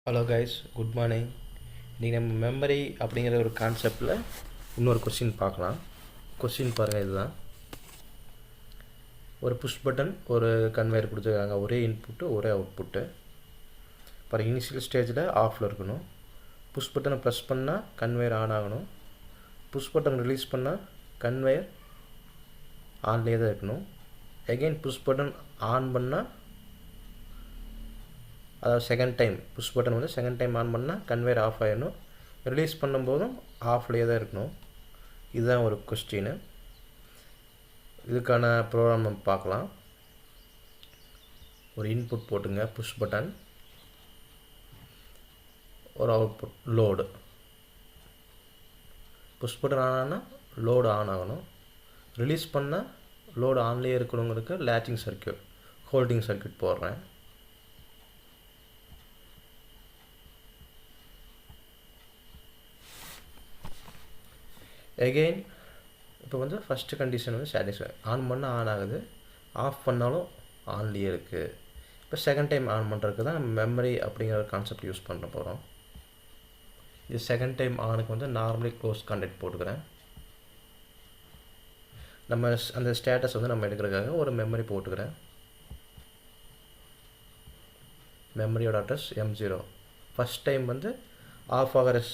Hello guys, good morning. இன்றைக்கி நம்ம memory அப்படிங்கிற ஒரு கான்செப்டில் இன்னொரு கொஸ்டின் பார்க்கலாம். கொஸ்டின் பாருங்கள், இதுதான். ஒரு புஷ் பட்டன், ஒரு கன்வேயர் கொடுத்துருக்காங்க. ஒரே இன்புட்டு ஒரே அவுட்புட்டு. பாருங்கள், இனிஷியல் ஸ்டேஜில் ஆஃபில் இருக்கணும். புஷ் பட்டனை ப்ரெஸ் பண்ணால் கன்வேயர் ஆன் ஆகணும். புஷ் பட்டன் ரிலீஸ் பண்ணால் கன்வேயர் ஆன்லேயே தான் இருக்கணும். எகெயின் புஷ் பட்டன் ஆன் பண்ணால், அதாவது செகண்ட் டைம் புஷ் பட்டன் வந்து செகண்ட் டைம் ஆன் பண்ணால் கன்வேயர் ஆஃப் ஆகிடணும். ரிலீஸ் பண்ணும்போதும் ஆஃப்லேயே தான் இருக்கணும். இதுதான் ஒரு கொஸ்டின். இதுக்கான ப்ரோக்ராம் நம்ம பார்க்கலாம். ஒரு இன்புட் போட்டுங்க, புஷ் பட்டன், ஒரு output load. Push button on ஆனால் லோடு ஆன் ஆகணும். ரிலீஸ் பண்ணால் லோடு ஆன்லேயே இருக்கணுங்கிறதுக்கு லேச்சிங் சர்க்யூட், ஹோல்டிங் சர்க்யூட் போடுறேன். எகெயின் இப்போ வந்து ஃபஸ்ட்டு கண்டிஷன் வந்து சாட்டிஸ்ஃபை. ஆன் பண்ணால் ஆன் ஆகுது, ஆஃப் பண்ணாலும் ஆன்லேயே இருக்குது. இப்போ செகண்ட் டைம் ஆன் பண்ணுறதுக்கு தான் நம்ம மெமரி அப்படிங்கிற ஒரு கான்செப்ட் யூஸ் பண்ண போகிறோம். இது செகண்ட் டைம் ஆனுக்கு வந்து நார்மலி க்ளோஸ் கான்டாக்ட் போட்டுக்கிறேன். நம்ம அந்த ஸ்டேட்டஸ் வந்து நம்ம எடுக்கிறதுக்காக ஒரு மெமரி போட்டுக்கிறேன். மெமரியோட அட்ரஸ் M0. ஃபஸ்ட் டைம் வந்து ஆஃப் ஆகிற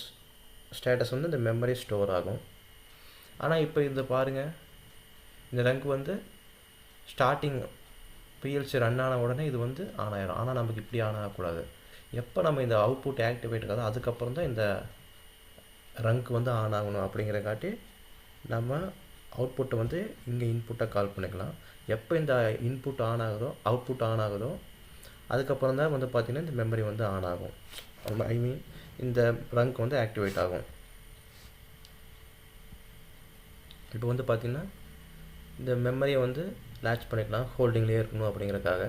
ஸ்டேட்டஸ் வந்து இந்த மெமரி ஸ்டோர் ஆகும். ஆனால் இப்போ இந்த பாருங்கள், இந்த ரங்க் வந்து ஸ்டார்டிங் PLC ரன் ஆன உடனே இது வந்து ஆன் ஆயிரும். ஆனால் நமக்கு இப்படி ஆன் ஆகக்கூடாது. எப்போ நம்ம இந்த அவுட்புட் ஆக்டிவேட் ஆகாதோ அதுக்கப்புறம் தான் இந்த ரங்க் வந்து ஆன் ஆகணும். அப்படிங்கிறக்காட்டி நம்ம அவுட்புட்டை வந்து இங்கே இன்புட்டாக கால் பண்ணிக்கலாம். எப்போ இந்த இன்புட் ஆன் ஆகுதோ, அவுட்புட் ஆன் ஆகுதோ, அதுக்கப்புறம் தான் வந்து பார்த்திங்கன்னா இந்த மெமரி வந்து ஆன் ஆகும். ஐ மீன் இந்த ரங்க் வந்து ஆக்டிவேட் ஆகும். இப்போ வந்து பார்த்திங்கன்னா இந்த மெமரியை வந்து லேட்ச் பண்ணிக்கலாம், ஹோல்டிங்லேயே இருக்கணும் அப்படிங்கிறதுக்காக.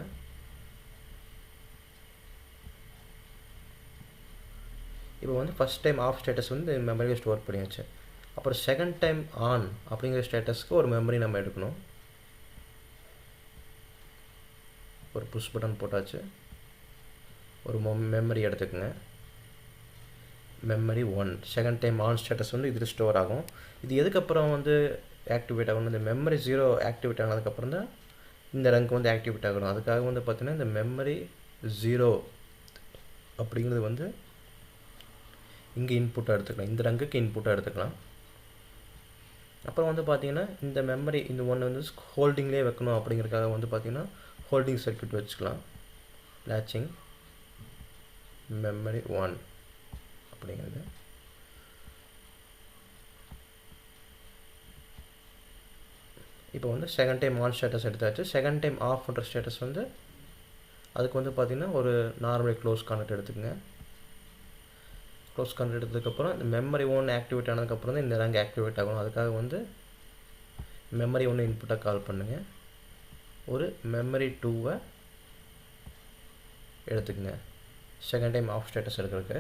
இப்போ வந்து ஃபஸ்ட் டைம் ஆஃப் ஸ்டேட்டஸ் வந்து மெமரியை ஸ்டோர் பண்ணியாச்சு. அப்புறம் செகண்ட் டைம் ஆன் அப்படிங்கிற ஸ்டேட்டஸ்க்கு ஒரு மெமரி நம்ம எடுக்கணும். ஒரு புஷ் பட்டன் போட்டாச்சு. ஒரு மெமரி எடுத்துக்கோங்க. Memory 1 second time on status வந்து இதில் ஸ்டோர் ஆகும். இது எதுக்கப்புறம் வந்து ஆக்டிவேட் ஆகணும்? இந்த மெமரி 0 ஆக்டிவேட் ஆனதுக்கப்புறம் தான் இந்த ரங்க் வந்து ஆக்டிவேட் ஆகணும். அதுக்காக வந்து பார்த்திங்கன்னா இந்த மெமரி 0 அப்படிங்கிறது வந்து இங்கே இன்புட்டாக எடுத்துக்கலாம். இந்த ரங்குக்கு இன்புட்டாக எடுத்துக்கலாம். அப்புறம் வந்து பார்த்திங்கன்னா இந்த மெமரி இந்த ஒன்று வந்து ஹோல்டிங்லேயே வைக்கணும். அப்படிங்கிறதுக்காக வந்து பார்த்திங்கன்னா ஹோல்டிங் சர்க்யூட் வச்சுக்கலாம். லேச்சிங் மெமரி 1 அப்படிங்கிறது. இப்போ வந்து செகண்ட் டைம் ஆன் ஸ்டேட்டஸ் எடுத்தாச்சு. செகண்ட் டைம் ஆஃப் பண்ணுற ஸ்டேட்டஸ் வந்து அதுக்கு வந்து பார்த்திங்கன்னா ஒரு நார்மலி க்ளோஸ் கான்டாக்ட் எடுத்துக்கோங்க. க்ளோஸ் கான்டாக்ட் எடுத்ததுக்கப்புறம் இந்த மெமரி 1 ஆக்டிவேட் ஆனதுக்கப்புறம் தான் இந்த ரேங்க் ஆக்டிவேட் ஆகணும். அதுக்காக வந்து மெமரி 1 இன்புட்டாக கால் பண்ணுங்கள். ஒரு மெமரி 2 எடுத்துக்கோங்க. செகண்ட் டைம் ஆஃப் ஸ்டேட்டஸ் எடுக்கிறதுக்கு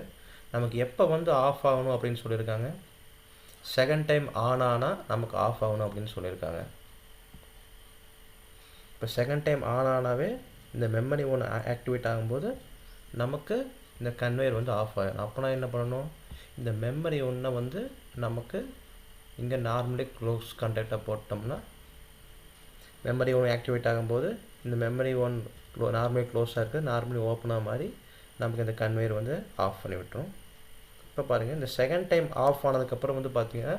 நமக்கு எப்போ வந்து ஆஃப் ஆகணும் அப்படின்னு சொல்லியிருக்காங்க. செகண்ட் டைம் ஆன் ஆனால் நமக்கு ஆஃப் ஆகணும் அப்படின்னு சொல்லியிருக்காங்க. இப்போ செகண்ட் டைம் ஆன் ஆனாவே இந்த மெமரி 1 ஆக்டிவேட் ஆகும்போது நமக்கு இந்த கன்வேயர் வந்து ஆஃப் ஆகிடும். அப்போனா என்ன பண்ணணும்? இந்த மெமரி 1 வந்து நமக்கு இங்கே நார்மலி க்ளோஸ் கான்டாக்டாக போட்டோம்னா மெமரி 1 ஆக்டிவேட் ஆகும்போது இந்த மெமரி 1 நார்மலி க்ளோஸாக இருக்குது, நார்மலி ஓப்பனாக மாதிரி நமக்கு இந்த கன்வேயர் வந்து ஆஃப் பண்ணி விட்டுரும். இப்போ பாருங்கள், இந்த செகண்ட் டைம் ஆஃப் ஆனதுக்கப்புறம் வந்து பார்த்திங்கன்னா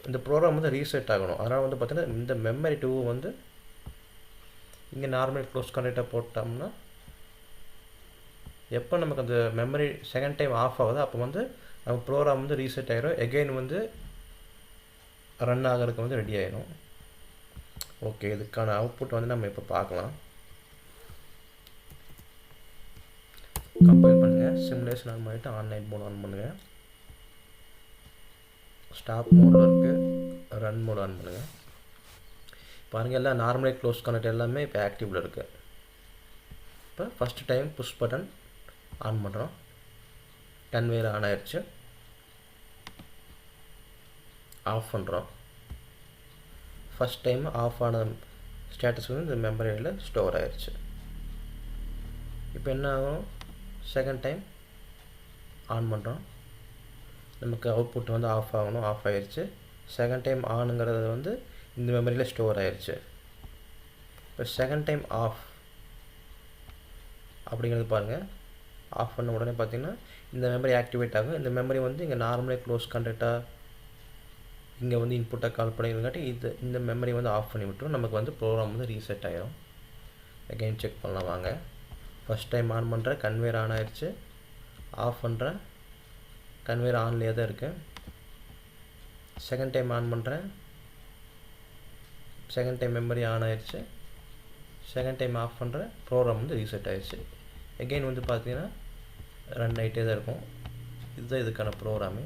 இந்த ப்ரோக்ராம் வந்து ரீசெட் ஆகணும். அதனால் வந்து பார்த்திங்கன்னா இந்த மெமரி 2 வந்து இங்கே நார்மல் க்ளோஸ் கான்டாக்டாக போட்டோம்னா எப்போ நமக்கு அந்த மெமரி செகண்ட் டைம் ஆஃப் ஆகுதோ அப்போ வந்து நம்ம ப்ரோக்ராம் வந்து ரீசெட் ஆகிடும். எகெயின் வந்து ரன் ஆகிறதுக்கு வந்து ரெடி ஆகிடும். ஓகே, இதுக்கான அவுட்புட் வந்து நம்ம இப்போ பார்க்கலாம். கம்பைல் பண்ணுங்கள். சிமுலேஷன் ஆன் பண்ணிவிட்டு ஆன்லைன் மோட் ஆன் பண்ணுங்கள். ஸ்டாப் மோடில் இருக்குது. ரன் மோட் ஆன் பண்ணுங்கள். பாருங்கள், எல்லாம் நார்மலி க்ளோஸ் கான்டாக்ட் எல்லாமே இப்போ ஆக்டிவில் இருக்குது. இப்போ first time push button on பண்ணுறோம். கன்வேயர் ஆன் ஆயிடுச்சு. ஆஃப் பண்ணுறோம். ஃபஸ்ட் டைம் ஆஃப் ஆன ஸ்டேட்டஸ் வந்து இந்த மெமரியில் ஸ்டோர் ஆயிடுச்சு. இப்போ என்ன ஆகும்? செகண்ட் டைம் ஆன் பண்ணுறோம், நமக்கு அவுட்புட் வந்து ஆஃப் ஆகணும், ஆஃப் ஆயிடுச்சு. செகண்ட் டைம் ஆனுங்கிறது வந்து இந்த மெமரியில் ஸ்டோர் ஆயிடுச்சு. இப்போ செகண்ட் டைம் ஆஃப் அப்படிங்கிறது பாருங்கள், ஆஃப் பண்ண உடனே பார்த்திங்கன்னா இந்த மெமரி ஆக்டிவேட் ஆகும். இந்த மெமரி வந்து இங்கே நார்மலே க்ளோஸ் கண்டக்டாக இங்கே வந்து இன்புட்டாக கால் பண்ணிங்காட்டி இந்த மெமரி வந்து ஆஃப் பண்ணி விட்டுரும். நமக்கு வந்து ப்ரோக்ராம் வந்து ரீசெட் ஆகிடும். அகைன் செக் பண்ணலாம் வாங்க. ஃபஸ்ட் டைம் ஆன் பண்ணுறேன், கன்வேர் ஆன் ஆயிடுச்சு. ஆஃப் பண்ணுறேன், கன்வேர் ஆன்லேயே தான் இருக்குது. செகண்ட் டைம் ஆன் பண்ணுறேன், செகண்ட் டைம் மெமரி ஆன் ஆயிடுச்சு. செகண்ட் டைம் ஆஃப் பண்ணுறேன், ப்ரோக்ராம் வந்து ரீசெட் ஆயிடுச்சு. எகெயின் வந்து பார்த்தீங்கன்னா ரன் ஆகிட்டே தான் இருக்கும். இதுதான் இதுக்கான ப்ரோக்ராமு.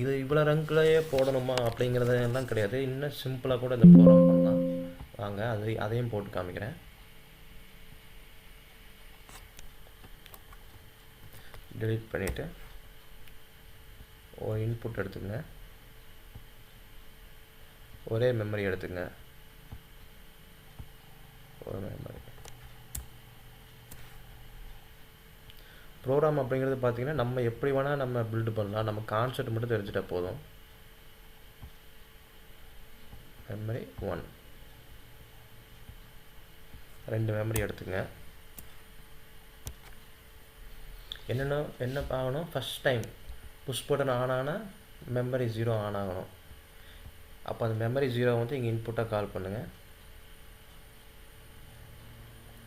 இது இவ்வளோ ரங்க்லேயே போடணுமா அப்படிங்கிறதெல்லாம் கிடையாது. இன்னும் சிம்பிளாக கூட இந்த ப்ரோக்ராம் பண்ணலாம் வாங்க. அதையும் போட்டு காமிக்கிறேன். டெலீட் பண்ணிவிட்டு ஒரு இன்புட் எடுத்துக்கங்க, ஒரே மெமரி எடுத்துங்க, ஒரு மெமரி. ப்ரோக்ராம் அப்படிங்கிறது பார்த்தீங்கன்னா நம்ம எப்படி வேணால் நம்ம பில்டு பண்ணலாம். நம்ம கான்செப்ட் மட்டும் தெரிஞ்சுட்டா போதும். மெமரி 1, 2 மெமரி எடுத்துங்க. என்ன ஆகணும், first time push button on ஆனால் மெமரி 0 ஆன் ஆகணும். அப்போ அந்த மெமரி 0 வந்து இங்கே இன்புட்டாக கால் பண்ணுங்கள்.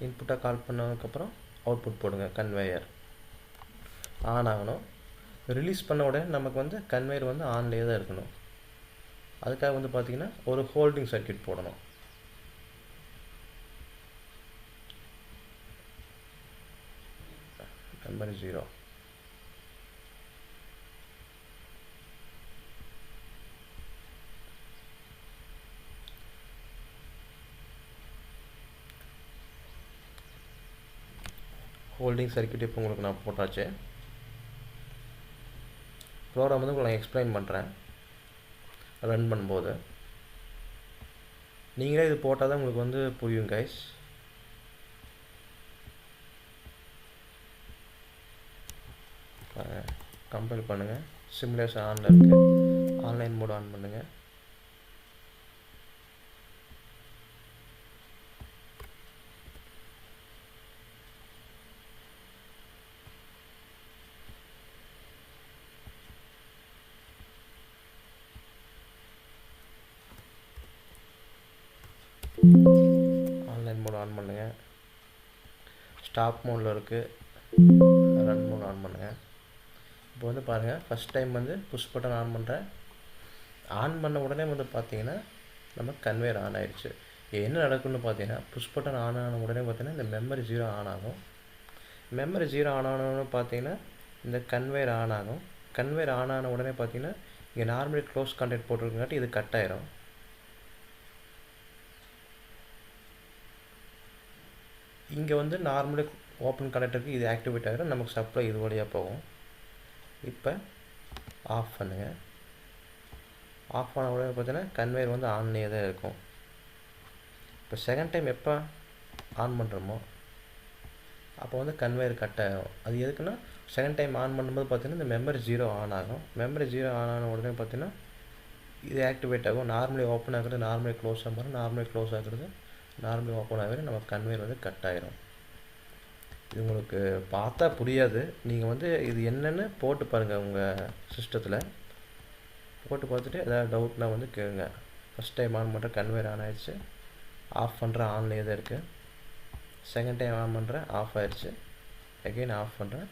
இன்புட்டாக கால் பண்ணதுக்கப்புறம் அவுட்புட் போடுங்க, கன்வேயர் ஆன் ஆகணும். ரிலீஸ் பண்ண உடனே நமக்கு வந்து கன்வேயர் வந்து ஆன்லேயே தான் இருக்கணும். அதுக்காக வந்து பார்த்திங்கன்னா ஒரு ஹோல்டிங் சர்க்யூட் போடணும். மெமரி 0, ஹோல்டிங் சர்க்யூட் இப்போ உங்களுக்கு நான் போட்டாச்சு. ப்ரோக்ராம் வந்து உங்களுக்கு நான் எக்ஸ்பிளைன் பண்ணுறேன் ரன் பண்ணும்போது. நீங்களே இது போட்டால் தான் உங்களுக்கு வந்து புரியும் கைஸ். கம்பைல் பண்ணுங்கள், சிமுலேஷன் ஆனில் இருக்குது, ஆன்லைன் மோட் ஆன் பண்ணுங்கள். ஆன்லைன் மோட் ஆன் பண்ணுங்கள். ஸ்டாப் மோடில் இருக்குது, ரன் மோட் ஆன் பண்ணுங்கள். இப்போ வந்து பாருங்கள், ஃபஸ்ட் டைம் வந்து புஷ் பட்டன் ஆன் பண்ணுறேன். ஆன் பண்ண உடனே வந்து பார்த்தீங்கன்னா நம்ம கன்வேர் ஆன் ஆயிடுச்சு. என்ன நடக்கும்னு பார்த்தீங்கன்னா, புஷ் பட்டன் ஆன் ஆன உடனே பார்த்தீங்கன்னா இந்த மெமரி 0 ஆன் ஆகும். மெமரி 0 ஆன் ஆனோன்னு பார்த்தீங்கன்னா இந்த கன்வேர் ஆன் ஆகும். கன்வேர் ஆன் ஆன உடனே பார்த்தீங்கன்னா இங்கே நார்மலி க்ளோஸ் கான்டாக்ட் போட்டிருக்கங்காட்டி இது கட் ஆயிரும். இங்கே வந்து நார்மலி ஓப்பன் கனெக்டருக்கு இது ஆக்டிவேட் ஆகிடும், நமக்கு சப்ளை இது வழியாக போகும். இப்போ ஆஃப் பண்ணுங்கள். ஆஃப் ஆன உடனே பார்த்தீங்கன்னா கன்வேயர் வந்து ஆன்லேயே தான் இருக்கும். இப்போ செகண்ட் டைம் எப்போ ஆன் பண்ணுறோமோ அப்போ வந்து கன்வேயர் கட் ஆகும். அது எதுக்குன்னா செகண்ட் டைம் ஆன் பண்ணும்போது பார்த்தீங்கன்னா இந்த மெமரி 0 ஆன் ஆகும். மெமரி 0 ஆன் ஆன உடனே பார்த்தீங்கன்னா இது ஆக்டிவேட் ஆகும். நார்மலி ஓப்பன் ஆகுறது நார்மலி க்ளோஸ் ஆகும், நார்மலி க்ளோஸ் ஆகுறது நார்மலி ஓப்பன் ஆகுது, நம்ம கன்வேயர் வந்து கட் ஆகிரும். இது உங்களுக்கு பார்த்தா புரியாது. நீங்கள் வந்து இது என்னென்னு போட்டு பாருங்கள், உங்கள் சிஸ்டத்தில் போட்டு பார்த்துட்டு ஏதாவது டவுட்னால் வந்து கேளுங்க. ஃபஸ்ட் டைம் ஆன் பண்ணுற கன்வேயர் ஆன் ஆயிடுச்சு, ஆஃப் பண்ணுற ஆன்லேயே தான் இருக்குது. செகண்ட் டைம் ஆன் பண்ணுறேன், ஆஃப் ஆயிடுச்சு. அகெயின் ஆஃப் பண்ணுறேன்,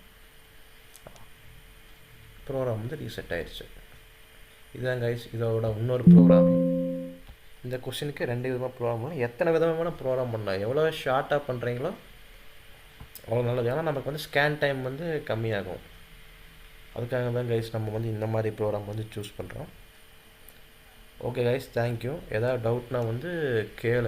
ப்ரோக்ராம் வந்து ரீசெட் ஆயிடுச்சு. இதுதான் கைஸ் இதோட இன்னொரு ப்ரோக்ராம். இந்த கொஷினுக்கு 2 விதமாக ப்ரோக்ராம் பண்ணலாம். எத்தனை விதமான ப்ரோக்ராம் பண்ணலாம், எவ்வளோ ஷார்ட்டாக பண்ணுறீங்களோ அவ்வளோ நல்லது. ஏன்னா நமக்கு வந்து ஸ்கேன் டைம் வந்து கம்மியாகும். அதுக்காக தான் கைஸ் நம்ம வந்து இந்த மாதிரி ப்ரோக்ராம் வந்து சூஸ் பண்ணுறோம். Okay guys, thank you. ஏதாவது டவுட்னால் வந்து கேளு.